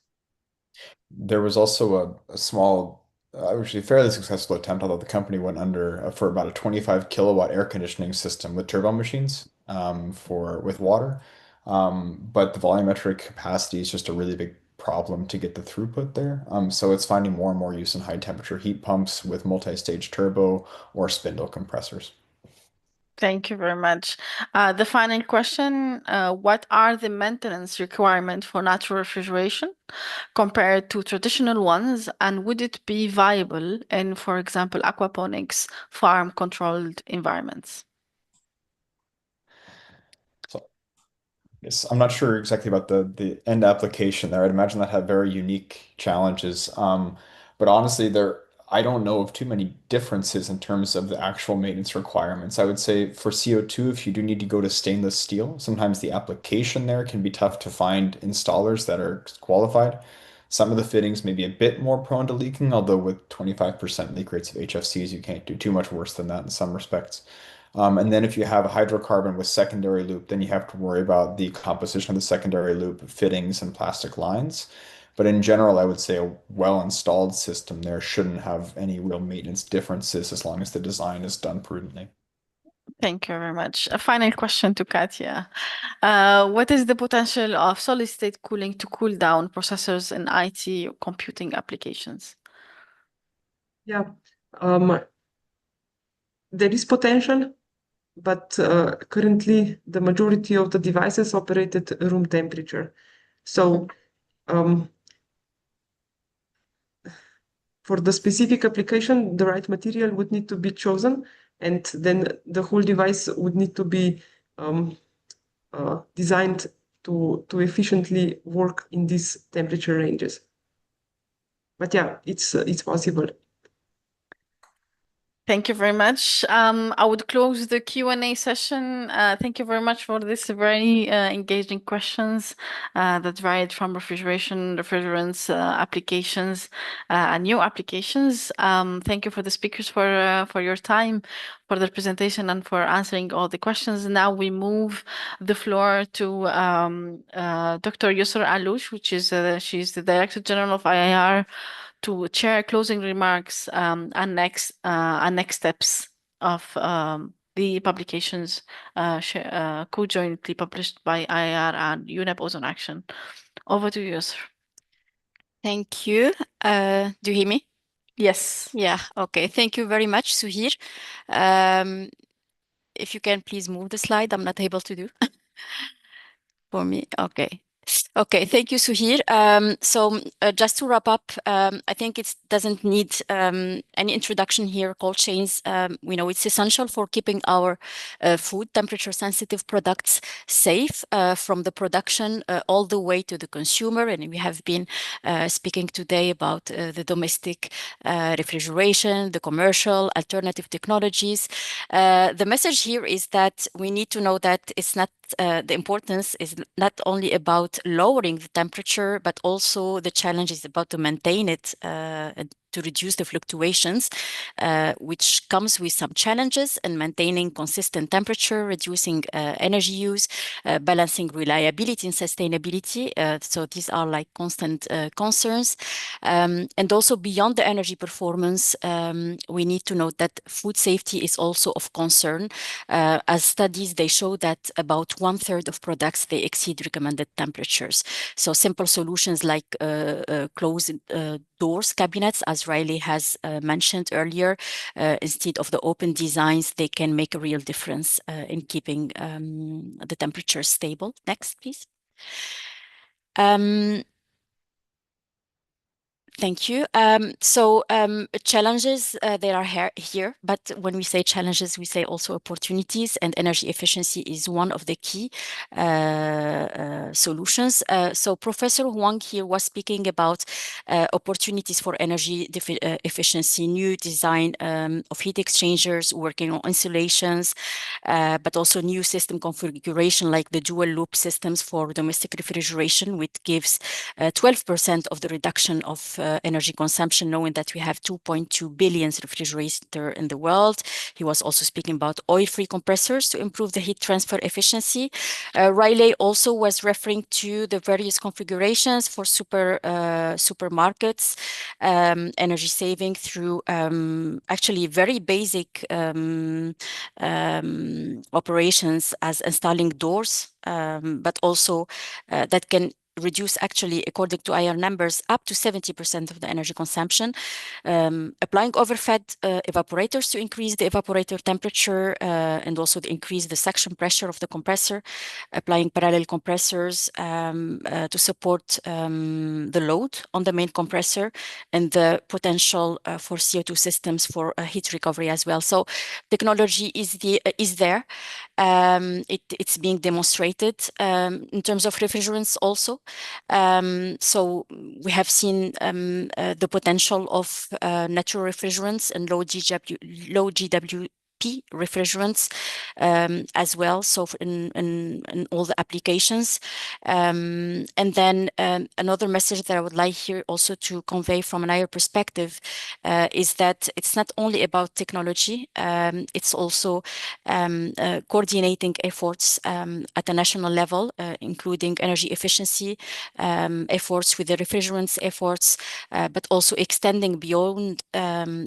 There was also a small, actually fairly successful attempt, although the company went under for about a 25 kilowatt air conditioning system with turbo machines with water. But the volumetric capacity is just a really big problem to get the throughput there. So it's finding more and more use in high temperature heat pumps with multi-stage turbo or spindle compressors. Thank you very much. The final question, what are the maintenance requirements for natural refrigeration compared to traditional ones? And would it be viable in, for example, aquaponics, farm-controlled environments? So, yes, I'm not sure exactly about the end application there. I'd imagine that had very unique challenges. But honestly, I don't know of too many differences in terms of the actual maintenance requirements. I would say for CO2, if you do need to go to stainless steel, sometimes the application there can be tough to find installers that are qualified. Some of the fittings may be a bit more prone to leaking, although with 25% leak rates of HFCs, you can't do too much worse than that in some respects. And then if you have a hydrocarbon with secondary loop, then you have to worry about the composition of the secondary loop, fittings, and plastic lines. But in general, I would say a well-installed system there shouldn't have any real maintenance differences as long as the design is done prudently. Thank you very much. A final question to Katya. What is the potential of solid-state cooling to cool down processors in IT or computing applications? Yeah, there is potential, but currently the majority of the devices operate at room temperature. So for the specific application, the right material would need to be chosen, and then the whole device would need to be designed to efficiently work in these temperature ranges. But yeah, it's possible. Thank you very much. I would close the Q&A session. Thank you very much for this very engaging questions that varied from refrigeration, refrigerants, applications, and new applications. Thank you for the speakers for your time, for the presentation, and for answering all the questions. Now we move the floor to Dr. Yusra Alouche, which is she's the Director General of IIR, to share closing remarks and next steps of the publications co-jointly published by IIR and UNEP Ozone Action. Over to you, Yusra. Thank you. Do you hear me? Yes. Yeah, okay. Thank you very much, Suhir. If you can please move the slide, I'm not able to do. For me, okay. Okay, thank you, Suhir. Just to wrap up, I think it doesn't need any introduction here. Cold chains, we know it's essential for keeping our food temperature-sensitive products safe from the production all the way to the consumer. And we have been speaking today about the domestic refrigeration, the commercial alternative technologies. The message here is that we need to know that it's not the importance is not only about lowering the temperature, but also the challenge is about to maintain it and to reduce the fluctuations, which comes with some challenges in maintaining consistent temperature, reducing energy use, balancing reliability and sustainability. So these are like constant concerns. And also beyond the energy performance, we need to note that food safety is also of concern. As studies, they show that about 1/3 of products, they exceed recommended temperatures. So simple solutions like closed doors cabinets, as Riley has mentioned earlier, instead of the open designs, they can make a real difference in keeping the temperature stable. Next, please. Thank you. Challenges, they are here, but when we say challenges, we say also opportunities, and energy efficiency is one of the key solutions. So Professor Huang here was speaking about opportunities for energy efficiency, new design of heat exchangers, working on insulations, but also new system configuration like the dual loop systems for domestic refrigeration, which gives 12% of the reduction of energy consumption, knowing that we have 2.2 billion refrigerators in the world. He was also speaking about oil-free compressors to improve the heat transfer efficiency. Riley also was referring to the various configurations for supermarkets, energy saving through actually very basic operations as installing doors, but also that can reduce actually, according to IR numbers, up to 70% of the energy consumption. Applying overfed evaporators to increase the evaporator temperature and also to increase the suction pressure of the compressor. Applying parallel compressors to support the load on the main compressor and the potential for CO2 systems for heat recovery as well. So technology is there. It's being demonstrated in terms of refrigerants also. So we have seen the potential of natural refrigerants and low GWP refrigerants as well, so in all the applications. And then another message that I would like here also to convey from an IR perspective is that it's not only about technology, it's also coordinating efforts at a national level, including energy efficiency efforts with the refrigerants efforts, but also extending beyond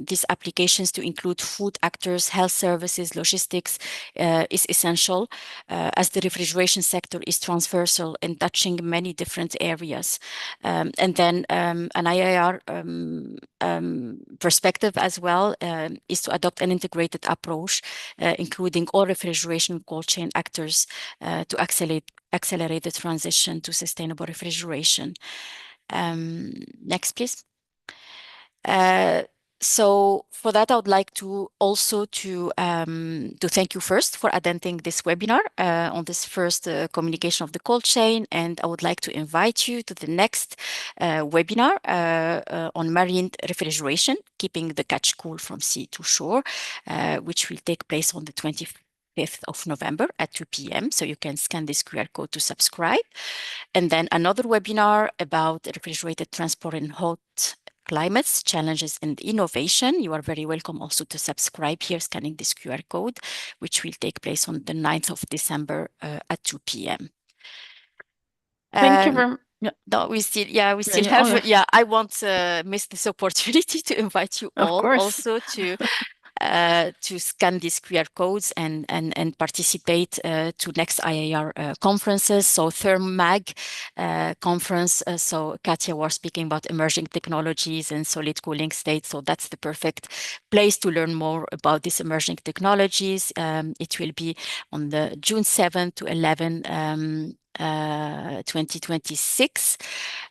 these applications to include food actors, health services, logistics is essential as the refrigeration sector is transversal and touching many different areas. And then an IIR perspective as well is to adopt an integrated approach, including all refrigeration cold chain actors to accelerate the transition to sustainable refrigeration. Next, please. So for that, I would like to also to thank you first for attending this webinar on this first communication of the cold chain, and I would like to invite you to the next webinar on marine refrigeration, keeping the catch cool from sea to shore, which will take place on the 25th of November at 2 p.m. So you can scan this QR code to subscribe. And then another webinar about refrigerated transport in hot climates, challenges and innovation. You are very welcome also to subscribe here, scanning this QR code, which will take place on the 9th of December at 2 p.m. Thank you very much. No, we still have, oh, yeah. I won't miss this opportunity to invite you Of all course. also to scan these QR codes and participate to next IAR conferences. So ThermMag conference. So Katia was speaking about emerging technologies and solid cooling states. So that's the perfect place to learn more about these emerging technologies. It will be on the June 7 to 11 2026.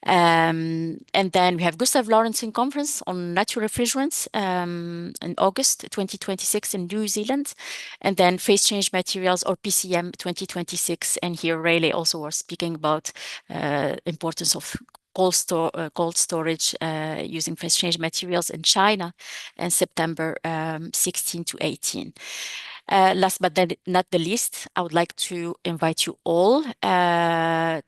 And then we have Gustav Laurensen conference on natural refrigerants in August 2026 in New Zealand. And then phase change materials, or PCM 2026. And here Rayleigh also was speaking about importance of cold storage using phase change materials in China in September 16 to 18. Last but not the least, I would like to invite you all to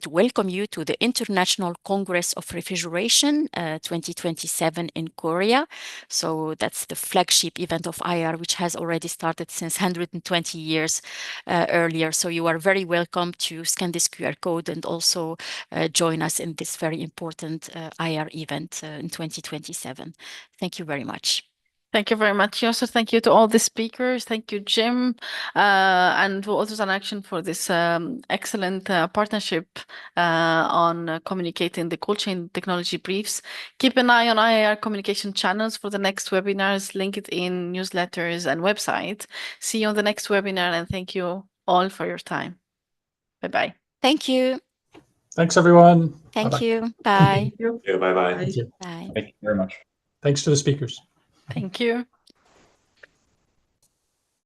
welcome you to the International Congress of Refrigeration 2027 in Korea. So that's the flagship event of IR, which has already started since 120 years earlier. So you are very welcome to scan this QR code and also join us in this very important IR event in 2027. Thank you very much. Thank you very much, Yossef. Thank you to all the speakers. Thank you, Jim, and to Autos in Action for this excellent partnership on communicating the cold chain technology briefs. Keep an eye on IAR communication channels for the next webinars, LinkedIn, newsletters, and website. See you on the next webinar, and thank you all for your time. Bye-bye. Thank you. Thanks, everyone. Thank Bye-bye. you. Bye. Thank you. Yeah, bye-bye. Bye. Bye. Thank you very much. Thanks to the speakers. Thank you.